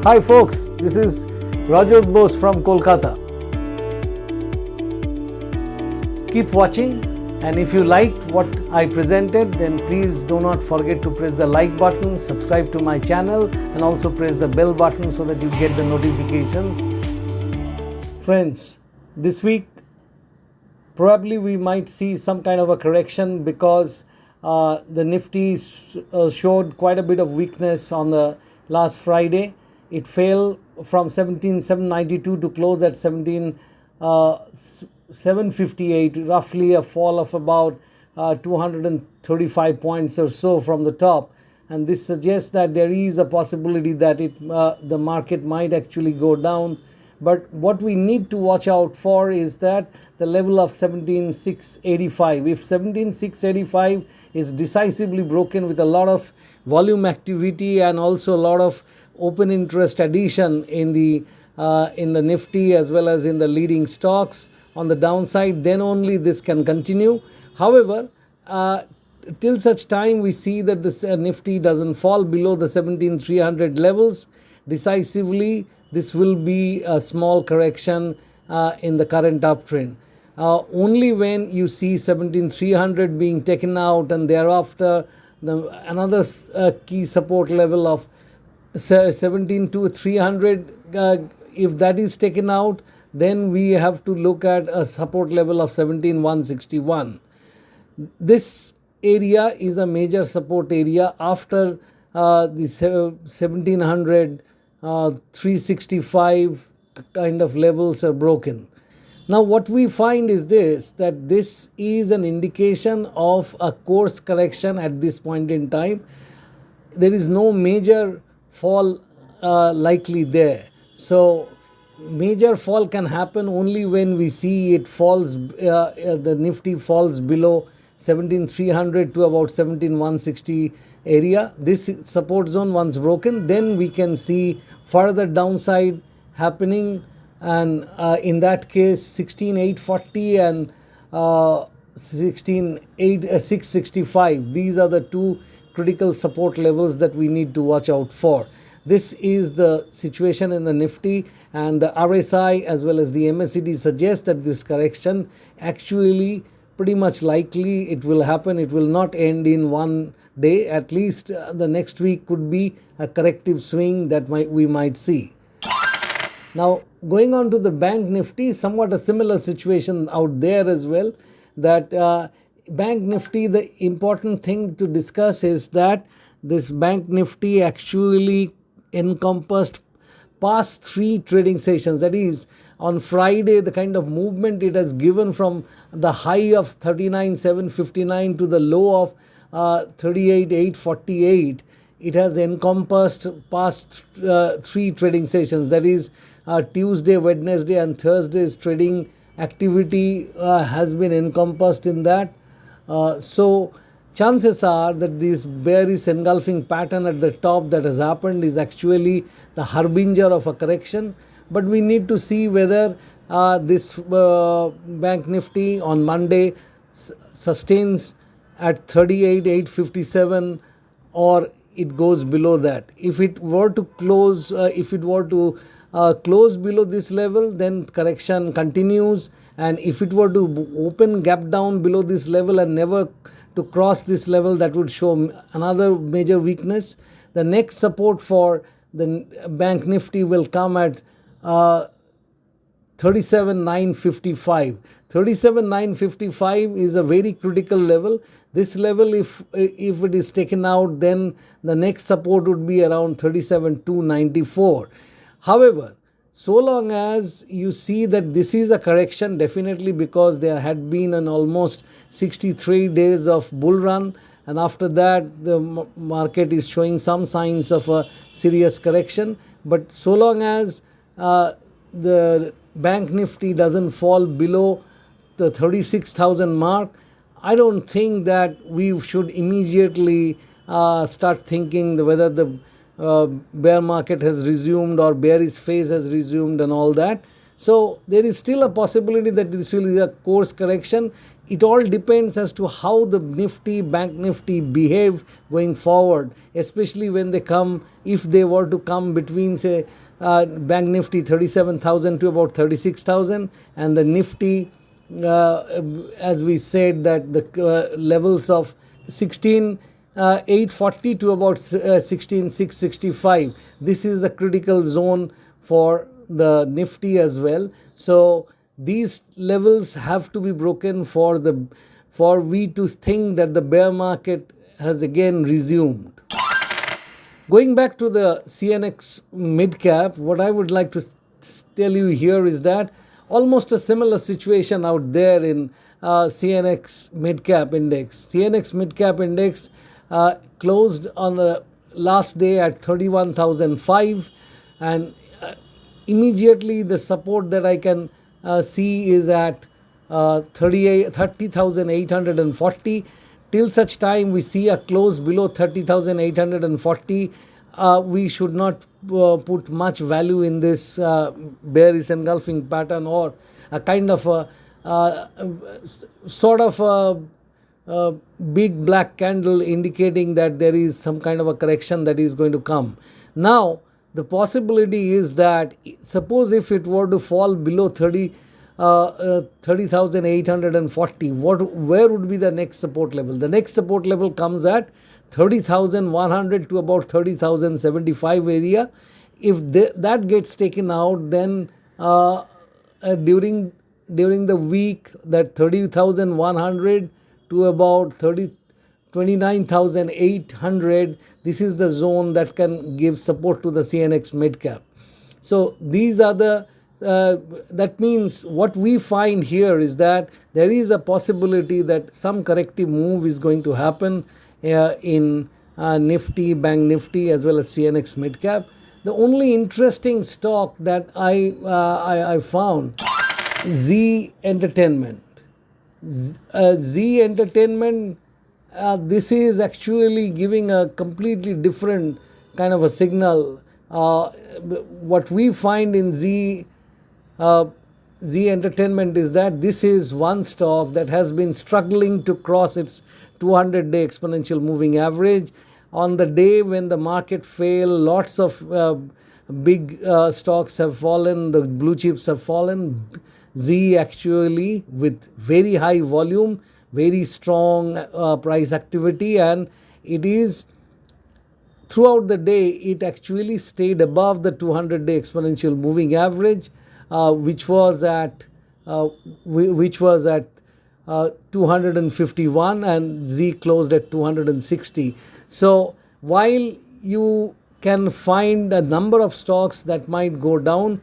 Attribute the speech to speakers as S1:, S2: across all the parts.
S1: Hi folks, this is RAJAT Bose from Kolkata. Keep watching, and if you liked what I presented, then please do not forget to press the like button, subscribe to my channel, and also press the bell button so that you get the notifications. Friends, this week probably we might see some kind of a correction because the Nifty showed quite a bit of weakness on the last Friday. It fell from 17,792 to close at 17,758, roughly a fall of about 235 points or so from the top. And this suggests that there is a possibility that the market might actually go down. But what we need to watch out for is that the level of 17,685. If 17,685 is decisively broken with a lot of volume activity and also a lot of open interest addition in the Nifty as well as in the leading stocks on the downside, then only this can continue. However, till such time we see that this Nifty doesn't fall below the 17,300 levels decisively, this will be a small correction in the current uptrend. Only when you see 17,300 being taken out and thereafter another key support level of 17,300, if that is taken out, then we have to look at a support level of 17,161. This area is a major support area after the 1700 365 kind of levels are broken. Now what we find is that this is an indication of a course correction at this point in time. There is no major fall likely there. So major fall can happen only when we see it falls, the Nifty falls below 17,300 to about 17,160 area. This support zone once broken, then we can see further downside happening, and in that case 16,840 and 16,665, these are the two critical support levels that we need to watch out for. This is the situation in the Nifty, and the RSI as well as the MACD suggest that this correction actually pretty much likely it will happen. It will not end in one day. At least the next week could be a corrective swing that we might see. Now going on to the Bank Nifty, somewhat a similar situation out there as well. That Bank Nifty, the important thing to discuss is that this Bank Nifty actually encompassed past 3 trading sessions. That is, on Friday, the kind of movement it has given from the high of 39,759 to the low of 38,848, it has encompassed past 3 trading sessions. That is, Tuesday, Wednesday and Thursday's trading activity has been encompassed in that. So chances are that this bearish engulfing pattern at the top that has happened is actually the harbinger of a correction. But we need to see whether this Bank Nifty on Monday sustains at 38,857 or it goes below that. If it were to close, close below this level, then correction continues, and if it were to open gap down below this level and never to cross this level, that would show another major weakness. The next support for the Bank Nifty will come at 37,955. 37,955 is a very critical level. This level, if it is taken out, then the next support would be around 37,294. However, so long as you see that this is a correction, definitely, because there had been an almost 63 days of bull run, and after that the market is showing some signs of a serious correction. But so long as the Bank Nifty doesn't fall below the 36,000 mark, I don't think that we should immediately start thinking whether the bear market has resumed or bearish phase has resumed and all that. So there is still a possibility that this will be a course correction. it all depends as to how the Nifty, Bank Nifty behave going forward, especially when they come, if they were to come between, say, Bank Nifty 37,000 to about 36,000, and the Nifty, as we said, that the levels of 16,840 to about 16,665. This is the critical zone for the Nifty as well. So these levels have to be broken for we to think that the bear market has again resumed. Going back to the CNX mid cap, what I would like to tell you here is that almost a similar situation out there in CNX mid cap index. CNX mid cap index closed on the last day at 31,005, and immediately the support that I can see is at 30,840. Till such time we see a close below 30,840, we should not put much value in this bearish engulfing pattern, or a kind of a sort of a big black candle indicating that there is some kind of a correction that is going to come. Now the possibility is that, suppose if it were to fall below 30,840, where would be the next support level? The next support level comes at 30,100 to about 30,075 area. If that gets taken out, then during the week, that 30,100 to about 29,800, this is the zone that can give support to the CNX mid cap. So these are the that means what we find here is that there is a possibility that some corrective move is going to happen in Nifty, Bank Nifty, as well as CNX mid cap. The only interesting stock that I found, Z Entertainment. Z Entertainment, this is actually giving a completely different kind of a signal. What we find in Z Entertainment is that this is one stock that has been struggling to cross its 200-day exponential moving average. On the day when the market failed, lots of big stocks have fallen, the blue chips have fallen. Z actually, with very high volume, very strong price activity, and it is throughout the day it actually stayed above the 200-day exponential moving average, which was at 251, and Z closed at 260. So while you can find a number of stocks that might go down,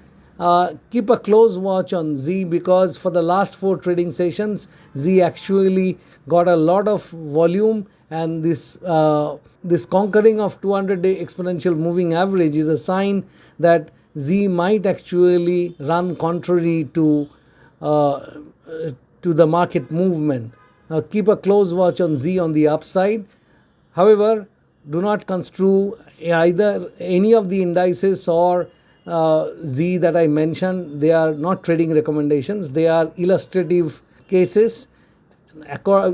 S1: keep a close watch on Z, because for the last 4 trading sessions, Z actually got a lot of volume, and this conquering of 200-day exponential moving average is a sign that Z might actually run contrary to the market movement. Keep a close watch on Z on the upside. However, do not construe either any of the indices or Z that I mentioned. They are not trading recommendations. They are illustrative cases.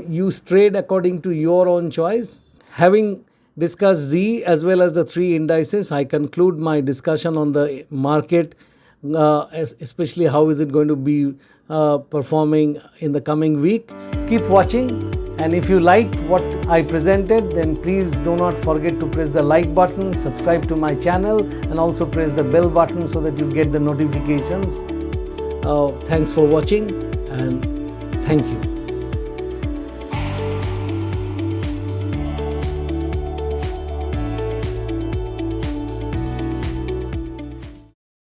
S1: You trade according to your own choice. Having discussed Z as well as the 3 indices, I conclude my discussion on the market, especially how is it going to be performing in the coming week. Keep watching, and if you liked what I presented, then please do not forget to press the like button, subscribe to my channel, and also press the bell button so that you get the notifications. Thanks for watching, and thank you.